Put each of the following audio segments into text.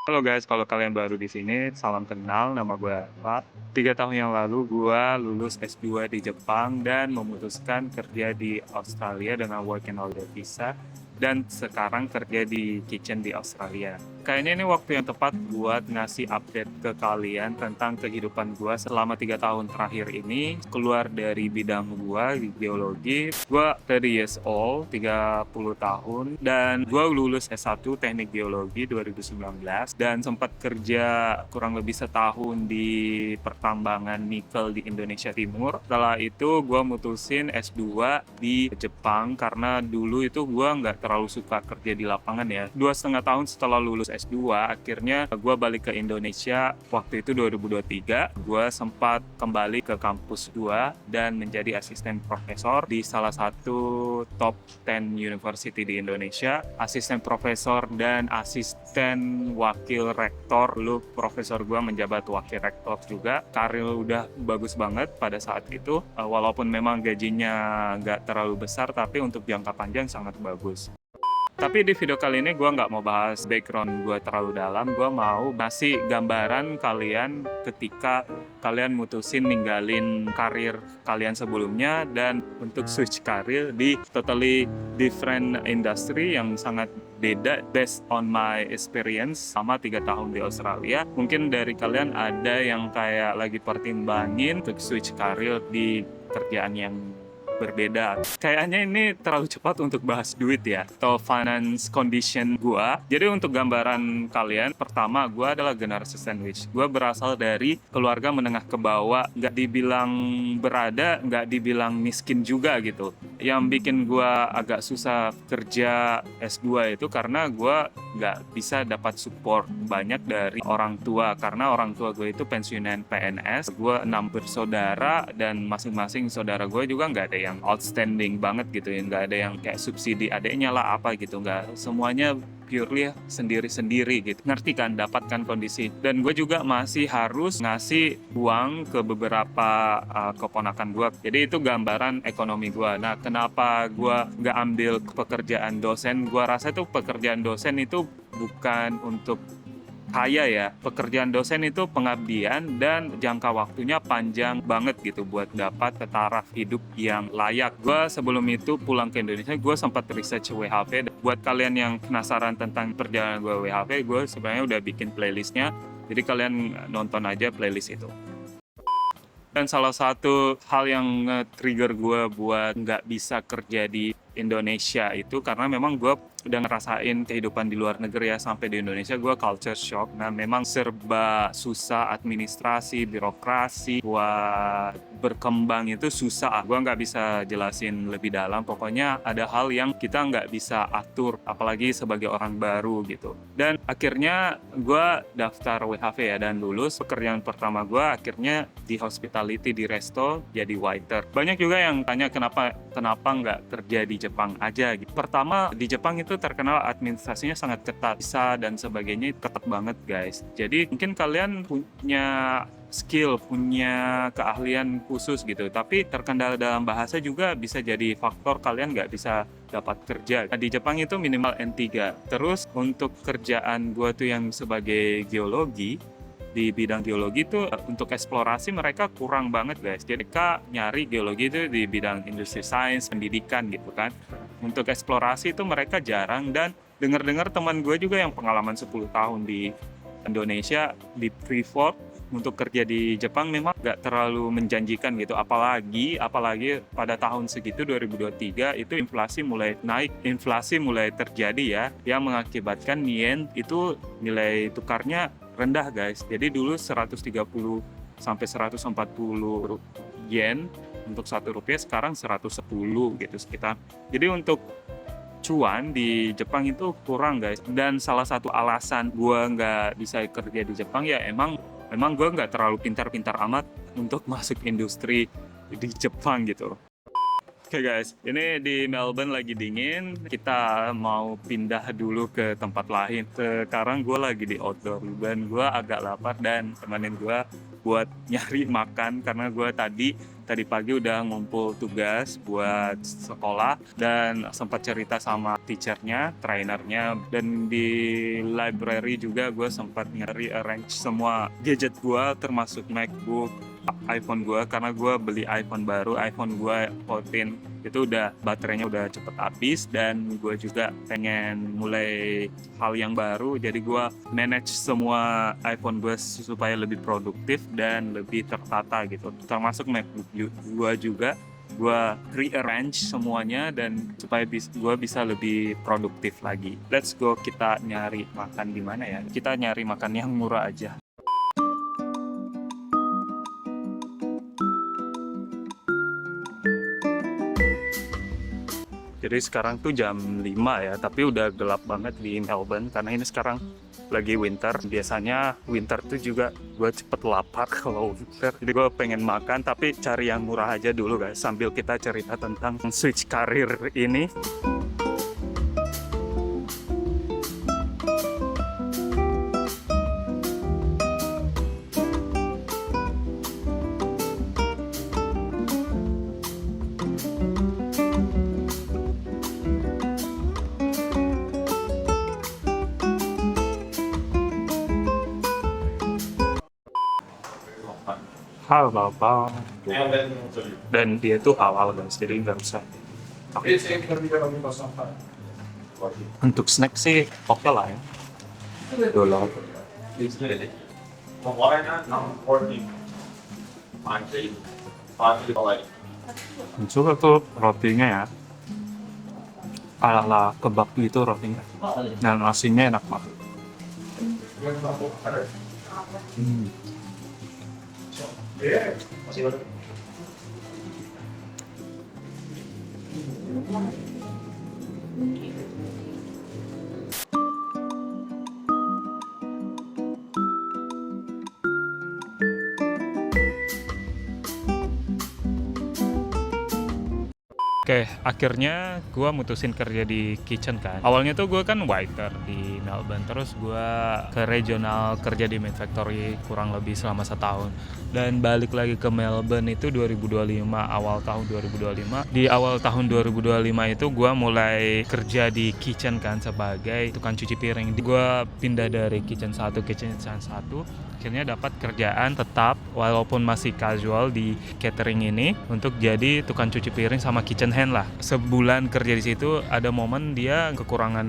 Halo guys, kalau kalian baru di sini, salam kenal, nama gue Pak. 3 tahun yang lalu gue lulus S2 di Jepang dan memutuskan kerja di Australia dengan work and holiday visa dan sekarang kerja di kitchen di Australia. Kayaknya ini waktu yang tepat buat ngasih update ke kalian tentang kehidupan gue selama 3 tahun terakhir ini. Keluar dari bidang gue di geologi, gue 30 years old, 30 tahun, dan gue lulus S1 Teknik Geologi 2019 dan sempat kerja kurang lebih setahun di pertambangan nikel di Indonesia Timur. Setelah itu gue mutusin S2 di Jepang karena dulu itu gue nggak terlalu suka kerja di lapangan ya. 2,5 tahun setelah lulus S2, akhirnya gue balik ke Indonesia. Waktu itu 2023, gue sempat kembali ke kampus 2 dan menjadi asisten profesor di salah satu top 10 university di Indonesia. Asisten profesor dan asisten wakil rektor. Dulu profesor gue menjabat wakil rektor juga. Karir udah bagus banget pada saat itu. Walaupun memang gajinya nggak terlalu besar, tapi untuk jangka panjang sangat bagus. Tapi di video kali ini gue nggak mau bahas background gue terlalu dalam. Gue mau ngasih gambaran kalian ketika kalian mutusin ninggalin karir kalian sebelumnya dan untuk switch karir di totally different industry yang sangat beda based on my experience sama 3 tahun di Australia. Mungkin dari kalian ada yang kayak lagi pertimbangin untuk switch karir di kerjaan yang berbeda. Kayaknya ini terlalu cepat untuk bahas duit ya, atau finance condition gua. Jadi untuk gambaran kalian, pertama gua adalah generasi sandwich. Gua berasal dari keluarga menengah ke bawah, nggak dibilang berada, nggak dibilang miskin juga gitu. Yang bikin gua agak susah kerja S2 itu karena gua nggak bisa dapat support banyak dari orang tua, karena orang tua gue itu pensiunan PNS. Gue 6 bersaudara dan masing-masing saudara gue juga nggak ada yang outstanding banget gitu ya, nggak ada yang kayak subsidi adeknya lah apa gitu, nggak, semuanya purely sendiri-sendiri gitu. Ngerti kan, dapatkan kondisi. Dan gue juga masih harus ngasih uang ke beberapa keponakan gue. Jadi itu gambaran ekonomi gue. Nah, kenapa gue nggak ambil pekerjaan dosen? Gue rasa itu pekerjaan dosen itu bukan untuk kaya ya. Pekerjaan dosen itu pengabdian dan jangka waktunya panjang banget gitu buat dapat taraf hidup yang layak. Gue sebelum itu pulang ke Indonesia, gue sempat research WHV. Buat kalian yang penasaran tentang perjalanan gue WHV, gue sebenarnya udah bikin playlistnya. Jadi kalian nonton aja playlist itu. Dan salah satu hal yang nge-trigger gue buat nggak bisa kerja di Indonesia itu karena memang gue udah ngerasain kehidupan di luar negeri ya. Sampai di Indonesia gue culture shock. Nah, memang serba susah, administrasi, birokrasi, buat berkembang itu susah. Gue nggak bisa jelasin lebih dalam. Pokoknya ada hal yang kita nggak bisa atur, apalagi sebagai orang baru gitu. Dan akhirnya gue daftar WHV ya dan lulus. Pekerjaan pertama gue akhirnya di hospitality, di resto, jadi waiter. Banyak juga yang tanya kenapa nggak kerja di Jepang aja gitu. Pertama, di Jepang itu terkenal administrasinya sangat ketat, visa dan sebagainya ketat banget guys. Jadi mungkin kalian punya skill, punya keahlian khusus gitu, tapi terkendala dalam bahasa juga bisa jadi faktor kalian nggak bisa dapat kerja. Nah, di Jepang itu minimal N3. Terus untuk kerjaan gue tuh yang sebagai geologi, di bidang geologi itu untuk eksplorasi mereka kurang banget guys. Jadi mereka nyari geologi itu di bidang industri sains, pendidikan gitu kan. Untuk eksplorasi itu mereka jarang, dan dengar-dengar teman gue juga yang pengalaman 10 tahun di Indonesia di Freeport untuk kerja di Jepang memang nggak terlalu menjanjikan gitu. Apalagi pada tahun segitu 2023 itu inflasi mulai naik, inflasi mulai terjadi ya, yang mengakibatkan yen itu nilai tukarnya rendah guys. Jadi dulu 130 sampai 140 yen untuk Rp1, sekarang 110 gitu sekitar. Jadi untuk cuan di Jepang itu kurang guys. Dan salah satu alasan gue nggak bisa kerja di Jepang ya memang gue nggak terlalu pintar-pintar amat untuk masuk industri di Jepang gitu. Oke guys, ini di Melbourne lagi dingin, kita mau pindah dulu ke tempat lain. Sekarang gue lagi di outdoor dan gue agak lapar dan temenin gue buat nyari makan karena gue tadi tadi pagi udah ngumpul tugas buat sekolah dan sempat cerita sama teachernya, trainernya, dan di library juga gue sempat nge-rearrange semua gadget gue termasuk MacBook, iPhone gue, karena gue beli iPhone baru, iPhone gue 14 itu udah baterainya udah cepet habis, dan gue juga pengen mulai hal yang baru, jadi gue manage semua iPhone gue supaya lebih produktif dan lebih tertata gitu, termasuk MacBook gue juga gue rearrange semuanya dan supaya gue bisa lebih produktif lagi. Let's go, kita nyari makan di mana ya? Kita nyari makan yang murah aja. Jadi sekarang tuh jam 5 ya, tapi udah gelap banget di Melbourne karena ini sekarang lagi winter. Biasanya winter tuh juga gue cepet lapar kalau winter. Jadi gue pengen makan tapi cari yang murah aja dulu guys, sambil kita cerita tentang switch karir ini. Halal bang, dan dia tuh halal guys, jadi nggak usah. Untuk snack sih oke lah ya. $1. Suka tuh rotinya ya, ala kebab gitu rotinya, dan nasinya enak banget. Oke, akhirnya gue mutusin kerja di kitchen kan. Awalnya tuh gue kan waiter di Melbourne, terus gue ke regional kerja di Meat Factory kurang lebih selama 1 tahun. Dan balik lagi ke Melbourne itu 2025, awal tahun 2025. Di awal tahun 2025 itu gue mulai kerja di kitchen kan sebagai tukang cuci piring. Gue pindah dari kitchen 1 ke kitchen 1, akhirnya dapat kerjaan tetap walaupun masih casual di catering ini untuk jadi tukang cuci piring sama kitchen hand lah. Sebulan kerja di situ ada momen dia kekurangan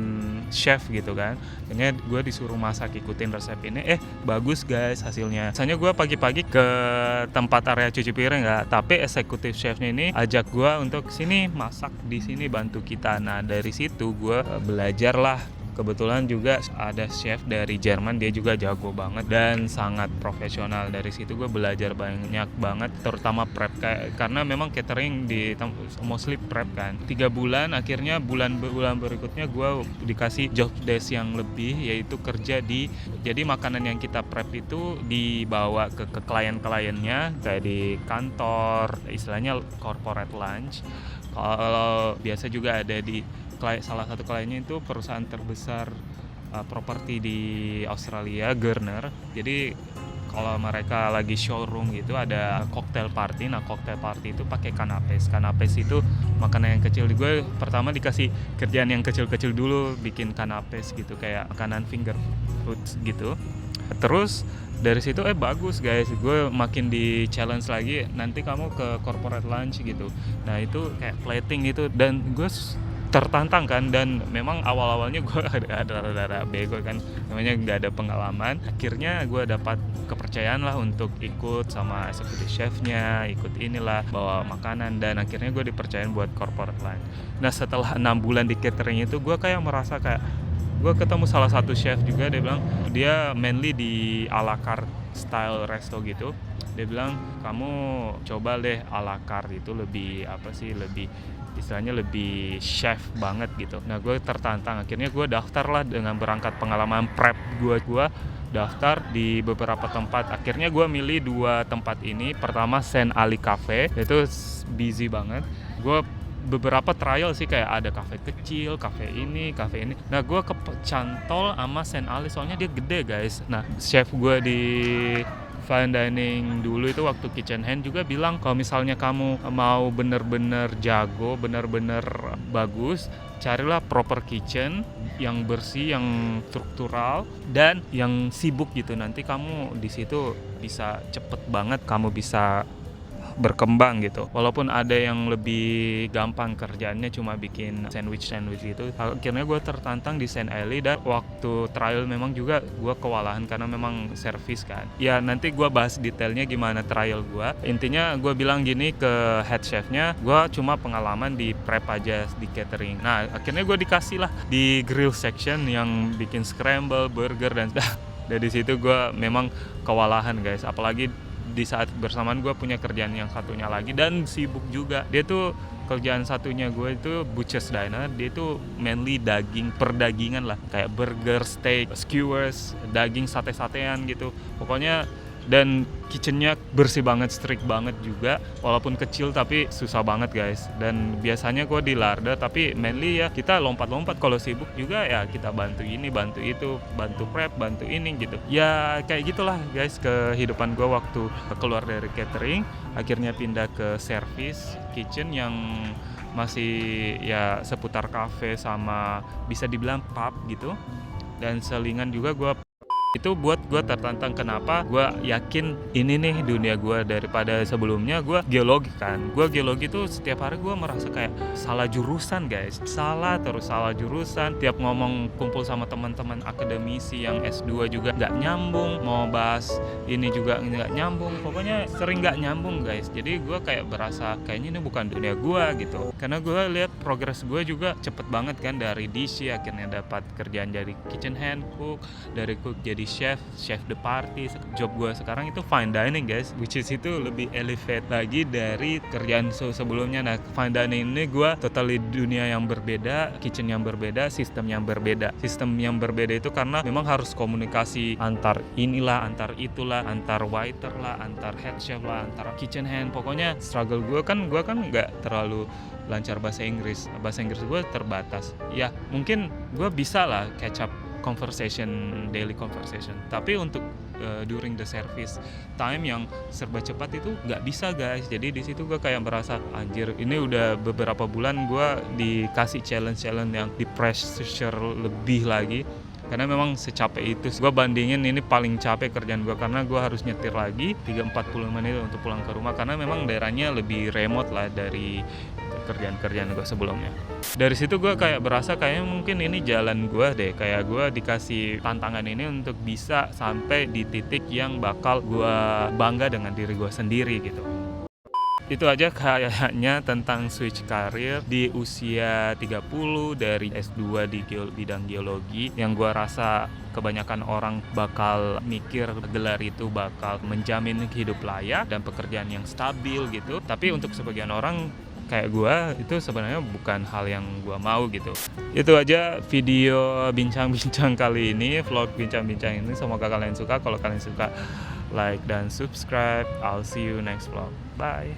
chef gitu kan, akhirnya gue disuruh masak, ikutin resep ini, bagus guys hasilnya. Misalnya gue pagi-pagi ke tempat area cuci piring nggak, tapi eksekutif chefnya ini ajak gue untuk sini masak di sini bantu kita. Nah dari situ gue belajar lah. Kebetulan juga ada chef dari Jerman, dia juga jago banget dan sangat profesional. Dari situ gue belajar banyak banget, terutama prep karena memang catering di mostly prep kan. 3 bulan, akhirnya bulan berikutnya gue dikasih job desk yang lebih, yaitu kerja jadi makanan yang kita prep itu dibawa ke klien-kliennya kayak di kantor, istilahnya corporate lunch. Kalau biasa juga ada di salah satu kliennya itu perusahaan terbesar properti di Australia, Gurner. Jadi kalau mereka lagi showroom gitu ada cocktail party. Nah cocktail party itu pakai canapes. Canapes itu makanan yang kecil. Gue pertama dikasih kerjaan yang kecil-kecil dulu, bikin canapes gitu kayak makanan finger foods gitu. Terus dari situ bagus guys, gue makin di challenge lagi, nanti kamu ke corporate lunch gitu. Nah itu kayak plating gitu, dan gue tertantang kan, dan memang awal-awalnya gue ada bego kan, namanya nggak ada pengalaman. Akhirnya gue dapat kepercayaan lah untuk ikut sama executive chefnya, ikut inilah bawa makanan, dan akhirnya gue dipercayain buat corporate lunch. Nah setelah 6 bulan di catering itu gue kayak merasa kayak gue ketemu salah satu chef juga, dia bilang dia mainly di a la carte style resto gitu. Dia bilang kamu coba deh a la carte, itu lebih lebih istilahnya lebih chef banget gitu. Nah gue tertantang, akhirnya gue daftar lah dengan berangkat pengalaman prep gue daftar di beberapa tempat. Akhirnya gue milih 2 tempat ini. Pertama Saint Ali Cafe, itu busy banget. Gue beberapa trial sih, kayak ada cafe kecil, cafe ini. Nah gue kecantol sama Saint Ali soalnya dia gede guys. Nah chef gue di fine dining dulu itu waktu kitchen hand juga bilang kalau misalnya kamu mau bener-bener jago, bener-bener bagus, carilah proper kitchen yang bersih, yang struktural dan yang sibuk gitu. Nanti kamu di situ bisa cepet banget, kamu bisa berkembang gitu. Walaupun ada yang lebih gampang kerjaannya cuma bikin sandwich gitu. Akhirnya gue tertantang di Saint Eli dan waktu trial memang juga gue kewalahan karena memang service kan. Ya nanti gue bahas detailnya gimana trial gue. Intinya gue bilang gini ke head chefnya, gue cuma pengalaman di prep aja di catering. Nah akhirnya gue dikasih lah di grill section yang bikin scramble, burger dan dari situ gue memang kewalahan guys. Apalagi di saat bersamaan gue punya kerjaan yang satunya lagi dan sibuk juga. Dia tuh kerjaan satunya gue itu Butcher's Diner, dia tuh mainly daging, perdagingan lah, kayak burger, steak, skewers, daging sate-satean gitu pokoknya. Dan kitchennya bersih banget, strict banget juga, walaupun kecil tapi susah banget guys. Dan biasanya gue di larder, tapi mainly ya kita lompat-lompat. Kalau sibuk juga ya kita bantu ini, bantu itu, bantu prep, bantu ini gitu. Ya kayak gitulah guys kehidupan gue waktu keluar dari catering, akhirnya pindah ke service kitchen yang masih ya seputar cafe sama bisa dibilang pub gitu. Dan selingan juga gue itu buat gue tertantang. Kenapa? Gue yakin ini nih dunia gue. Daripada sebelumnya gue geologi kan. Gue geologi tuh setiap hari gue merasa kayak salah jurusan guys. Salah jurusan. Tiap ngomong kumpul sama teman-teman akademisi yang S2 juga gak nyambung. Mau bahas ini juga gak nyambung. Pokoknya sering gak nyambung guys. Jadi gue kayak berasa kayaknya ini bukan dunia gue gitu. Karena gue lihat progres gue juga cepet banget kan. Dari DC akhirnya dapat kerjaan jadi kitchen hand cook. Dari cook jadi chef the party. Job gue sekarang itu fine dining guys, which is itu lebih elevate lagi dari kerjaan sebelumnya. Nah fine dining ini gue totally dunia yang berbeda, kitchen yang berbeda, sistem yang berbeda. Sistem yang berbeda itu karena memang harus komunikasi antar inilah, antar itulah, antar waiter lah, antar head chef lah, antar kitchen hand. Pokoknya struggle gue kan nggak terlalu lancar bahasa Inggris gue terbatas. Ya mungkin gue bisa lah catch up daily conversation, tapi untuk during the service time yang serba cepat itu nggak bisa guys. Jadi di situ gue kayak merasa anjir, ini udah beberapa bulan gue dikasih challenge yang di pressure lebih lagi. Karena memang secapek itu, gue bandingin ini paling capek kerjaan gue karena gue harus nyetir lagi 3-40 menit untuk pulang ke rumah karena memang daerahnya lebih remote lah dari kerjaan gue sebelumnya. Dari situ gue kayak berasa kayaknya mungkin ini jalan gue deh, kayak gue dikasih tantangan ini untuk bisa sampai di titik yang bakal gue bangga dengan diri gue sendiri gitu. Itu aja kayaknya tentang switch karir di usia 30 dari S2 di bidang geologi yang gue rasa kebanyakan orang bakal mikir gelar itu bakal menjamin hidup layak dan pekerjaan yang stabil gitu. Tapi untuk sebagian orang kayak gue itu sebenarnya bukan hal yang gue mau gitu. Itu aja video bincang-bincang kali ini, vlog bincang-bincang ini. Semoga kalian suka. Kalau kalian suka, like dan subscribe. I'll see you next vlog. Bye.